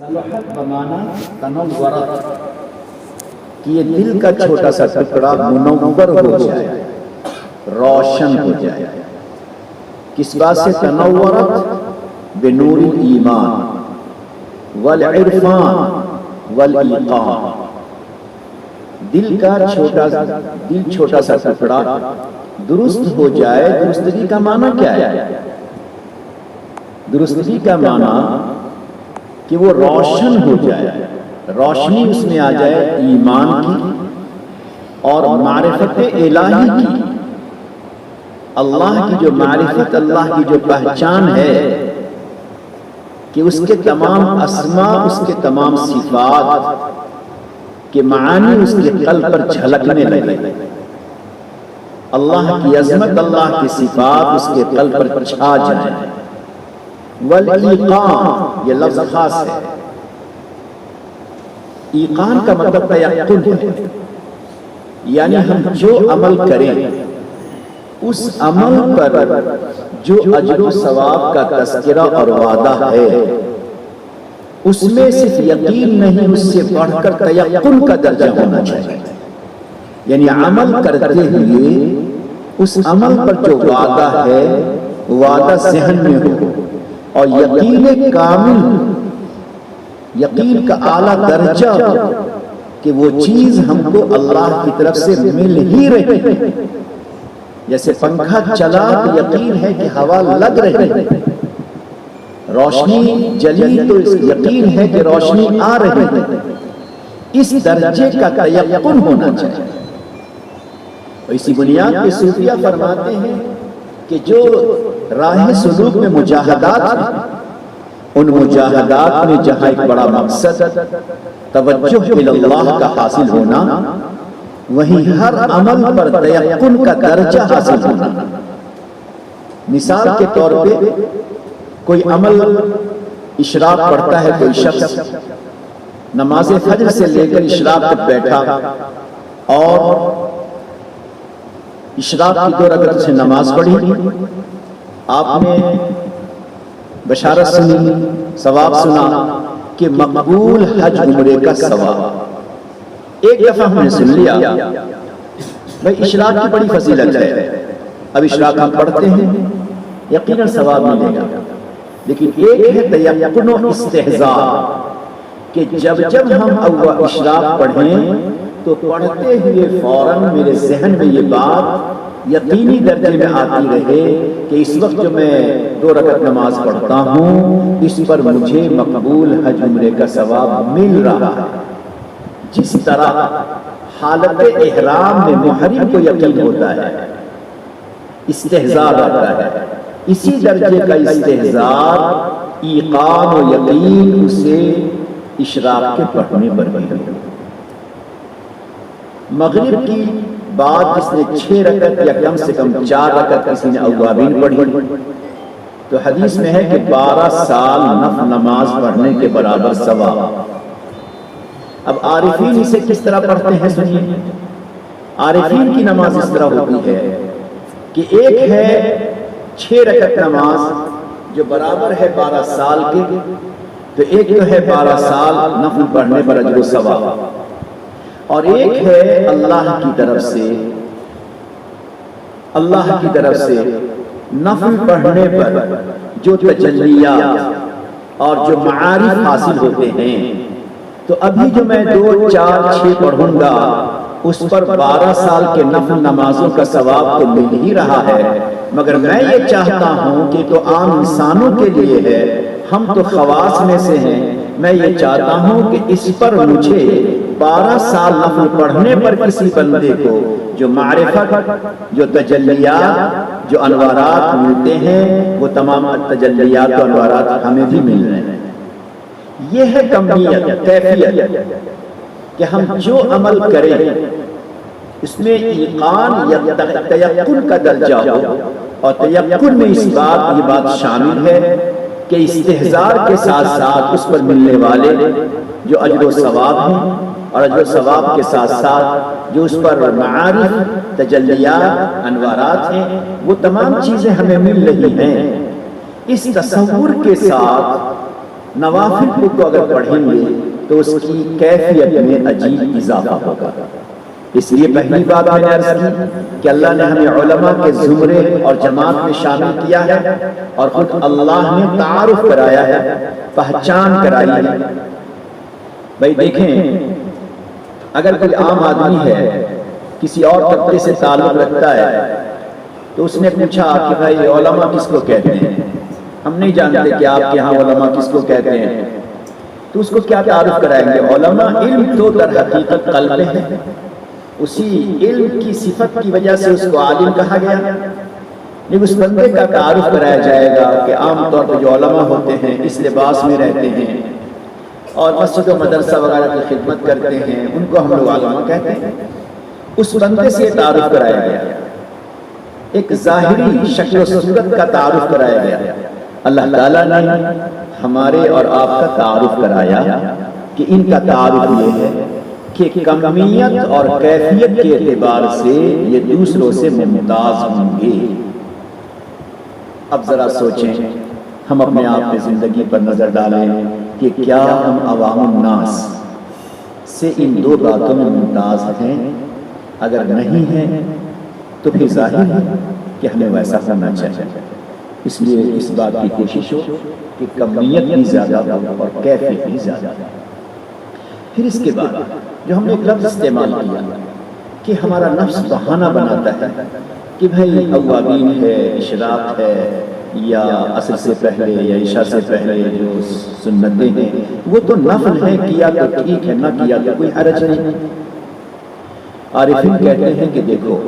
صلحت بمانا تنورت کہ یہ دل کا چھوٹا سا ٹکڑا منور ہو جائے، روشن ہو جائے۔ کس بات سے؟ تنورت بنور ایمان والعرفان والایقان۔ دل کا چھوٹا سا ٹکڑا درست ہو جائے۔ درستگی کا معنی کیا ہے؟ درستگی کا معنی کہ وہ روشن ہو جائے، روشنی اس میں آ جائے ایمان کی اور معرفت الہی کی، اللہ کی جو معرفت، اللہ کی جو پہچان ہے کہ اس کے تمام اسماء، اس کے تمام صفات کے معانی اس کے قلب پر جھلکنے لگے، اللہ کی عظمت، اللہ کی صفات اس کے قلب پر چھا جائے۔ والایقان، یہ لفظ خاص ہے۔ ایقان کا مطلب تیقن ہے، یعنی ہم جو عمل کریں اس عمل پر جو اجر و ثواب کا تذکرہ اور وعدہ ہے اس میں صرف یقین نہیں، اس سے بڑھ کر تیقن کا درجہ ہونا چاہیے۔ یعنی عمل کرتے ہوئے اس عمل پر جو وعدہ ہے وعدہ ذہن میں ہو، اور یقین کامل، یقین کا اعلیٰ درجہ ہو کہ وہ چیز ہم کو اللہ کی طرف سے مل ہی رہی ہے۔ جیسے پنکھا چلا تو یقین ہے کہ ہوا لگ رہی ہے، روشنی جلی تو یقین ہے کہ روشنی آ رہی ہے۔ اس درجے کا تیقن ہونا چاہیے۔ اسی بنیاد پہ صوفیہ فرماتے ہیں کہ جو راہ سلوک میں مجاہدات ہیں، ان مجاہدات میں جہاں ایک بڑا مقصد توجہ اللہ کا حاصل ہونا، وہیں ہر عمل پر تیقن کا درجہ حاصل ہونا۔ مثال کے طور پہ کوئی عمل اشراق پڑھتا ہے، کوئی شخص نماز فجر سے لے کر اشراق تک بیٹھا اور اشراق کی 2 رکعت سے نماز پڑھی، آپ نے بشارت سنی، ثواب سنا کہ مقبول حج عمرے کا ثواب۔ ایک دفعہ ہم نے سن لیا بھائی اشراق کی بڑی فضیلت ہے، اب اشراق ہم پڑھتے ہیں یقیناً ثواب ملے گا، لیکن ایک ہے تیقن و استحضار کہ جب ہم اشراق پڑھیں تو پڑھتے ہوئے فوراً میرے ذہن میں یہ بات یقینی درجے میں آتی رہے کہ اس وقت جو میں 2 رکعت نماز پڑھتا ہوں اس پر مجھے مقبول حج عمرے کا ثواب مل رہا ہے۔ جس طرح حالت احرام میں محرم کو یقین ہوتا ہے، استحضار آتا ہے، اسی درجے کا استحضار، ایقان و یقین اسے اشراق کے پڑھنے پر بھی ہے۔ مغرب کی بعد جس نے 6 رکعت یا کم سے کم 4 رکعت کسی نے اوابین پڑھی تو حدیث میں ہے کہ 12 سال نفل نماز پڑھنے کے برابر ثواب۔ اب عارفین اسے کس طرح پڑھتے ہیں سنیے۔ عارفین کی نماز اس طرح ہوتی ہے کہ ایک ہے 6 رکعت نماز جو برابر ہے 12 سال کے، تو ایک تو ہے 12 سال نفل پڑھنے پر اجر و ثواب، اور ایک ہے اللہ کی طرف سے نفل پڑھنے پر جو تجلیات اور جو معارف حاصل ہوتے ہیں۔ تو ابھی جو میں 2، 4، 6 پڑھوں گا اس پر 12 سال کے نفل نمازوں کا ثواب تو مل ہی رہا ہے، مگر میں یہ چاہتا ہوں کہ تو عام انسانوں کے لیے ہے، ہم تو خواص میں سے ہیں، میں یہ چاہتا ہوں کہ اس پر مجھے 12 سال نفل پڑھنے پر کسی بندے کو جو معرفت، جو تجلیات، جو انوارات ملتے ہیں وہ تمام تجلیات و انوارات ہمیں بھی مل رہے ہیں۔ یہ ہے کمیت، کیفیت کہ ہم جو عمل کریں اس میں ایقان یا تیقن کا درجہ ہو، اور تیقن میں اس بات یہ بات شامل ہے کہ استحضار کے ساتھ ساتھ اس پر ملنے والے جو اجر و ثواب ہیں، اور اجر و ثواب کے ساتھ ساتھ جو اس پر معارف، تجلیات، انوارات ہیں، وہ تمام چیزیں ہمیں مل رہی ہیں۔ اس تصور کے ساتھ نوافل کو اگر پڑھیں گے تو اس کی کیفیت میں عجیب اضافہ ہوگا۔ اس لیے پہلی بات میں نے عرض کی کہ اللہ نے ہمیں علماء کے زمرے اور جماعت میں شامل کیا ہے، اور خود اللہ نے تعارف کرایا ہے، پہچان کرائی ہے۔ بھائی دیکھیں، اگر کوئی عام آدمی ہے، کسی اور طبقے سے تعلق رکھتا ہے، تو اس نے پوچھا کہ بھائی علماء کس کو کہتے ہیں؟ ہم نہیں جانتے کہ آپ کے ہاں علماء کس کو کہتے ہیں، تو اس کو کیا تعارف کرائیں گے؟ علماء علم تو در حقیقت قلب میں ہے، اسی علم کی صفت کی وجہ سے اس کو عالم کہا گیا، لیکن اس بندے کا تعارف کرایا جائے گا کہ عام طور پر جو علماء ہوتے ہیں اس لباس میں رہتے ہیں اور مسجد و مدرسہ وغیرہ کی خدمت کرتے ہیں، ان کو ہم لوگ علماء کہتے ہیں۔ اس بندے سے تعارف کرایا گیا، ایک ظاہری شکل و صورت کا تعارف کرایا گیا۔ اللہ تعالیٰ نے ہمارے اور آپ کا تعارف کرایا کہ ان کا تعارف یہ ہے کہ کمیت اور کیفیت کے اعتبار سے یہ دوسروں سے ممتاز ہوں گے۔ اب ذرا سوچیں، ہم اپنے آپ میں زندگی پر نظر ڈالیں کہ کیا ہم عوام الناس سے ان دو باتوں میں ممتاز ہیں؟ اگر نہیں ہیں تو پھر ظاہر ہے کہ ہمیں ویسا کرنا چاہیے۔ اس لیے اس بات کی کوشش ہو کہ کمیت بھی زیادہ ہو اور کیفیت بھی زیادہ ہو۔ پھر اس کے بعد جو ہم نے ایک لفظ استعمال کیا کہ ہمارا نفس بہانہ بناتا ہے کہ بھائی اوابین ہے، اشراق ہے، یا عصر سے پہلے یا عشاء سے پہلے جو سنتیں ہیں وہ تو نفل ہے، کیا تو ٹھیک ہے، نہ کیا تو کوئی حرج نہیں۔ عارفین کہتے ہیں کہ دیکھو،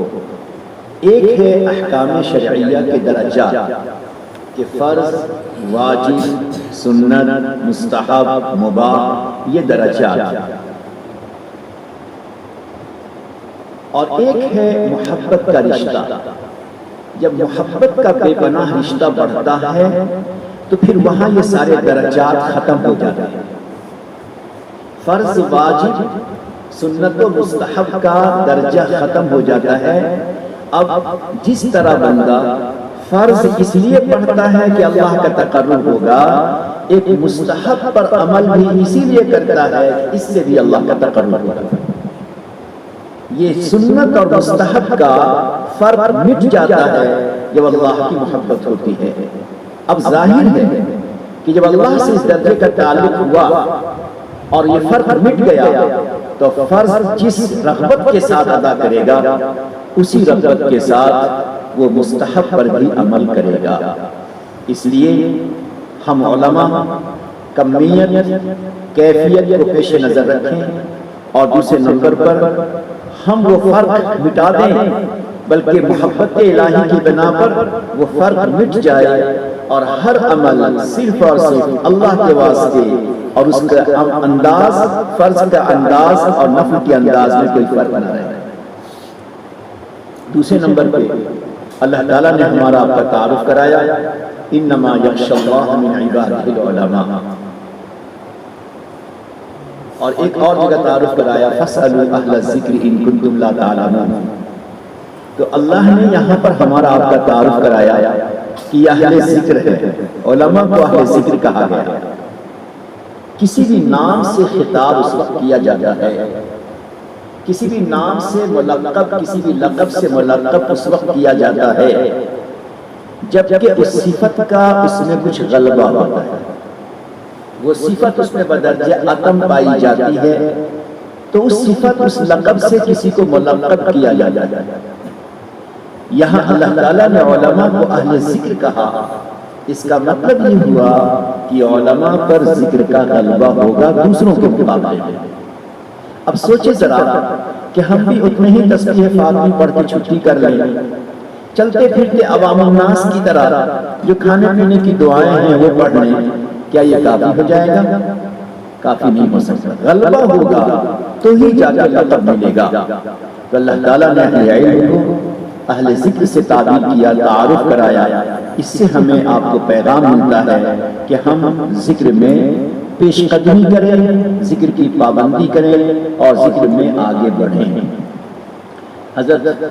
ایک ہے احکام شرعیہ کے درجات کہ فرض، واجب، سنت، مستحب، مباح، یہ درجات، اور ایک ہے محبت کا رشتہ۔ جب محبت کا بے پناہ رشتہ بڑھتا ہے تو پھر وہاں یہ سارے درجات ختم ہو جاتے ہیں۔ فرض، واجب، سنت و مستحب کا درجہ ختم ہو جاتا ہے۔ اب جس طرح بندہ فرض اس لیے پڑھتا ہے کہ اللہ کا تقرب ہوگا، ایک مستحب پر عمل بھی اسی لیے کرتا ہے اس سے بھی اللہ کا تقرب ہوگا۔ یہ سنت اور مستحب کا فرق مٹ جاتا ہے جب اللہ کی محبت ہوتی ہے۔ اب ظاہر ہے کہ جب اللہ سے اس درجے کا تعلق ہوا اور یہ فرق مٹ گیا تو فرض جس رغبت کے ساتھ ادا کرے گا اسی رغبت کے ساتھ وہ مستحب پر بھی عمل کرے گا۔ اس لیے ہم علماء کمیت کیفیت کو پیش نظر رکھیں، اور دوسرے نمبر پر ہم وہ فرق مٹا دیں، بلکہ محبت الہی کی بنا پر وہ فرق مٹ جائے اور ہر عمل صرف اور صرف اللہ کے واسطے، اور اس کا انداز، فرض کا انداز اور نفل کے انداز میں کوئی فرق نہ رہے۔ دوسرے نمبر پہ اللہ تعالیٰ نے ہمارا آپ کا تعارف کرایا، انما یخشی اللہ من عبادہ العلماء، اور ایک اور جگہ تعارف کرایا فاسألوا اہل الذکر ان کنتم لا تعلمون۔ تو اللہ نے یہاں پر ہمارا آپ کا تعارف کرایا کہ یہ اہل ذکر ہے، علماء کو اہل ذکر کہا گیا۔ کسی بھی نام سے خطاب اس وقت کیا جاتا ہے، کسی بھی نام سے ملقب، کسی بھی لقب سے ملقب اس وقت کیا جاتا ہے جبکہ اس صفت کا اس میں کچھ غلبہ ہوتا ہے، وہ صفت اس میں بدرجہ عدم پائی جاتی ہے، تو اس صفت اس لقب سے کسی کو ملقب کیا جاتا ہے۔ یہاں اللہ تعالیٰ نے علماء کو اہل ذکر کہا، اس کا مطلب یہ ہوا کہ علماء پر ذکر کا غلبہ ہوگا دوسروں کے مقابلے میں۔ اب سوچے ذرا کہ ہم بھی اتنے ہی تسبیح فاطمی پڑھ کے چھٹی کر لیں، چلتے پھرتے عوام الناس کی طرح جو کھانے پینے کی دعائیں ہیں وہ پڑھ لیں، کیا یہ کافی ہو جائے گا؟ کافی نہیں ہو سکتا، غلبہ ہوگا تو ہی جا کے لقب ملے گا۔ تو اللہ تعالیٰ نے اہل علم کو اہل ذکر سے تعبیر کیا، تعارف کرایا۔ اس سے ہمیں آپ کو پیغام ملتا ہے کہ ہم ذکر میں پیش قدمی کریں، ذکر کی پابندی کریں اور ذکر میں آگے بڑھیں۔ حضرت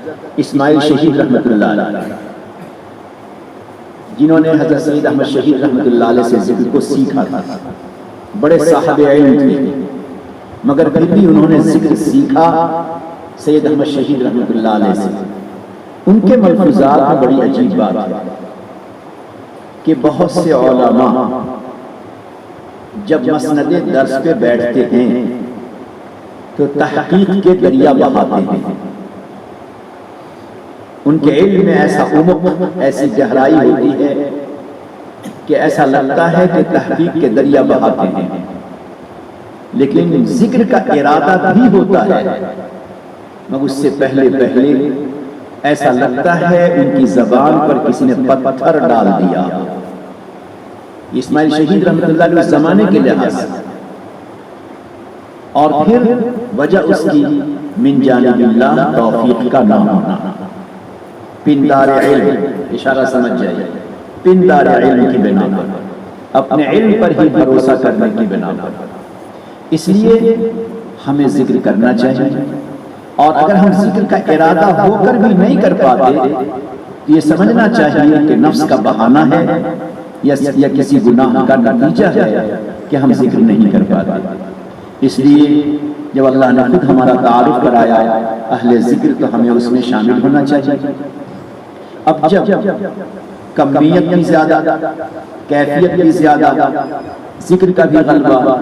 اسماعیل شہید رحمۃ اللہ علیہ جنہوں نے حضرت سید احمد شہید رحمۃ اللہ علیہ سے ذکر کو سیکھا تھا، بڑے صاحب علم تھے، مگر پھر بھی انہوں نے ذکر سیکھا سید احمد شہید رحمۃ اللہ علیہ سے۔ ان کے ملفوظات میں بڑی عجیب بات ہے کہ بہت سے علماء جب مسند درس پہ بیٹھتے ہیں تو تحقیق کے دریا بہاتے ہیں، ان کے علم میں ایسا عمق، ایسی گہرائی ہوتی ہے کہ ایسا لگتا ہے کہ تحقیق کے دریا بہاتے ہیں، لیکن ذکر کا ارادہ بھی ہوتا ہے، مگر اس سے پہلے ایسا لگتا ہے ان کی زبان پر کسی نے پتھر ڈال دیا۔ اسماعیل شہید رحمۃ اللہ علیہ زمانے کے لحاظ سے، اور پھر وجہ اس کی من جانب اللہ توفیق کا نام ہونا، پندار علم، اشارہ سمجھ جائیے، پندار علم کی بنا پر، اپنے علم پر ہی بھروسہ کرنے کی بنا پر۔ اس لیے ہمیں ذکر کرنا چاہیے، اور اگر ہم ذکر کا ارادہ ہو کر بھی نہیں کر پاتے تو یہ سمجھنا چاہیے کہ نفس کا بہانہ ہے یا کسی گناہ کا نتیجہ ہے کہ ہم ذکر نہیں کر پاتے۔ اس لیے جب اللہ نے خود ہمارا تعارف کرایا اہل ذکر، تو ہمیں اس میں شامل ہونا چاہیے۔ اب جب کمیت بھی زیادہ، کیفیت بھی زیادہ، ذکر کا بھی غلبہ،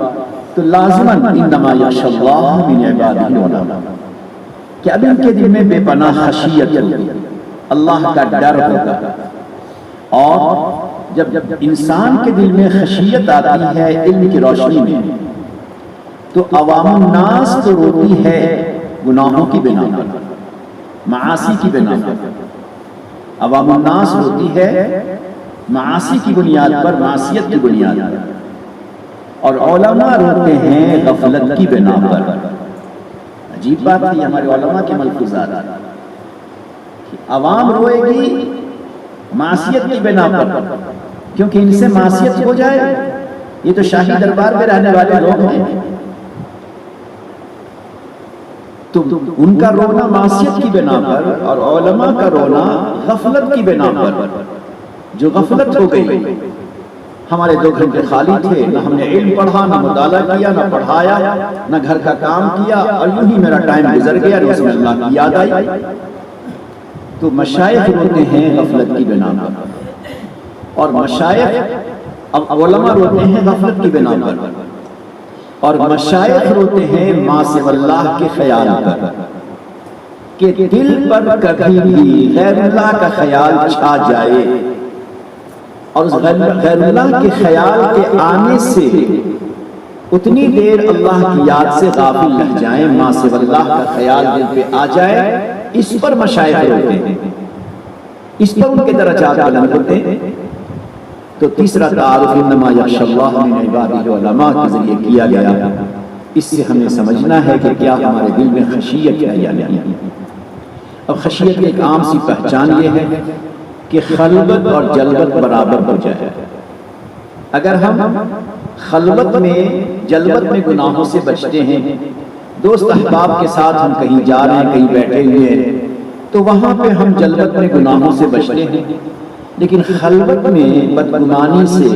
تو لازماً انما یخشی اللہ من عبادہ العلماء، کہ اب ان کے دل میں بے پناہ خشیت ہوگی، اللہ کا ڈر ہوگا۔ اور جب انسان کے دل میں خشیت آتی ہے علم کی روشنی میں، تو عوام الناس تو روتی ہے گناہوں کی بنا پر، معاصی کی بنا پر، عوام الناس روتی ہے معاصی کی بنیاد پر، معصیت کی بنیاد پر، اور علماء روتے ہیں غفلت کی بنا پر۔ عجیب بات ہے ہمارے علماء کے ملفوظات، عوام روئے گی معصیت کی بنا پر، کیونکہ ان سے معصیت ہو جائے، یہ تو شاہی دربار میں رہنے والے لوگ ہیں، تو ان کا رونا معصیت کی بنا پر، اور علماء کا رونا غفلت کی بنا پر، جو غفلت ہو گئی۔ ہمارے 2 گھنٹے خالی تھے، نہ ہم نے علم پڑھا، نہ مطالعہ کیا، نہ پڑھایا، نہ گھر کا کام کیا، اور یوں ہی میرا ٹائم گزر گیا، نہ اس میں اللہ کی یاد آئی۔ تو مشائخ روتے ہیں غفلت کی بنا پر، اور مشائخ اب علماء روتے ہیں غفلت کی بنا پر، اور مشائخ روتے ہیں ما سوی اللہ کے خیال پر، کہ دل پر کبھی بھی غیر اللہ کا خیال چھا جائے، اور اس غیر اللہ کے خیال کے آنے سے اتنی دیر اللہ کی یاد سے غافل رہ جائیں، ما سوی اللہ کا خیال دل پہ آ جائے، اس پر مشائخ ہوتے ہیں، اس پر ان کے درجات بلند ہوتے ہیں۔ تو تیسرا تعارف انما یخشی اللہ من عبادہ العلماء کے ذریعے کیا گیا۔ اس سے ہمیں سمجھنا ہے کہ کیا ہمارے دل میں خشیت ہے یا نہیں۔ اب خشیت کی ایک عام سی پہچان یہ ہے کہ خلوت اور جلوت برابر ہو جائے۔ اگر ہم خلوت میں، جلوت میں گناہوں سے بچتے ہیں، دوست احباب کے ساتھ ہم کہیں جا رہے ہیں، کہیں بیٹھے ہوئے ہیں، تو وہاں پہ ہم جلوت میں گناہوں سے بچتے ہیں، لیکن خلوت میں بدگمانی سے،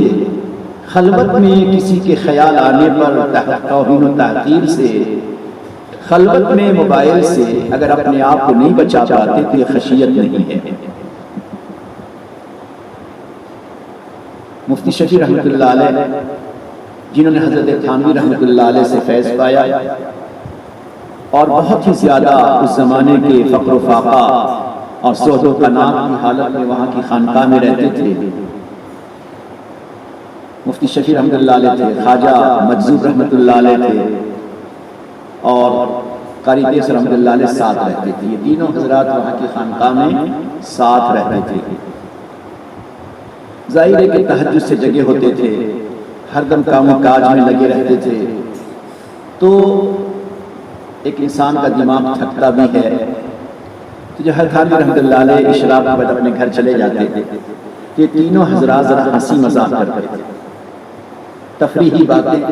خلوت میں کسی کے خیال آنے پر توہین و تحقیر سے، خلوت میں موبائل سے اگر اپنے آپ کو نہیں بچا پاتے تو یہ خشیت نہیں ہے۔ مفتی شفیع رحمۃ اللہ علیہ، جنہوں نے حضرت تھانوی رحمۃ اللہ علیہ سے فیض پایا، اور بہت ہی زیادہ اس زمانے کے فقر و فاقہ اور زہد و قناعت کی حالت میں وہاں کی خانقاہ میں رہتے تھے۔ مفتی شفیع رحمۃ اللہ علیہ تھے، خواجہ مجذوب رحمۃ اللہ علیہ تھے، اور قاری تیس رحمۃ اللہ علیہ ساتھ رہتے تھے۔ یہ تینوں حضرات وہاں کی خانقاہ میں ساتھ رہتے تھے۔ ظاہر ہے کہ تہجد سے جگے ہوتے تھے، ہر دم کام و کاج میں لگے رہتے تھے، تو ایک انسان کا دماغ تھکتا بھی ہے۔ تو جو ہر تھانوی رحمۃ اللہ علیہ اشراق کے بعد اپنے گھر چلے جاتے تھے، تو یہ تینوں حضرات ذرا ہنسی مذاق کرتے تھے، تفریحی باتیں،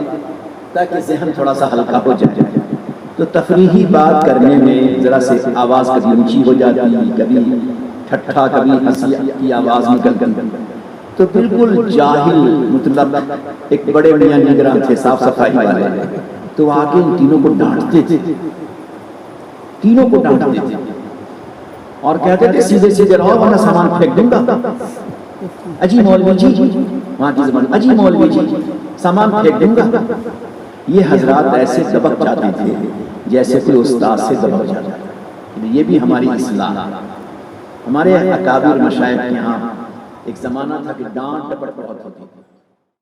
تاکہ ذہن تھوڑا سا ہلکا ہو جائے۔ تو تفریحی بات کرنے میں ذرا سے آواز کبھی اونچی ہو جاتی، کبھی ٹھٹھا، کبھی ہنسی کی آواز نکل کر، تو بالکل جاہل مطلب ایک بڑے میاں نگراں تھے صاف صفائی والے، تو آگے ان تینوں کو ڈانٹتے تھے، تینوں کو ڈانٹتے تھے اور کہتے تھے سیدھے سیدھے رہو ورنہ سامان پھینک دوں گا۔ اجی مولوی جی، وہاں کی زبان اجی مولوی جی سامان پھینک دوں گا۔ یہ حضرات ایسے دبک جاتے تھے جیسے کوئی استاد سے دبک جاتا ہے۔ یہ بھی ہماری اصلاح، ہمارے اکابر مشائخ کے یہاں ایک زمانہ تھا کہ ڈانٹ ڈپٹ بہت ہوتی تھی۔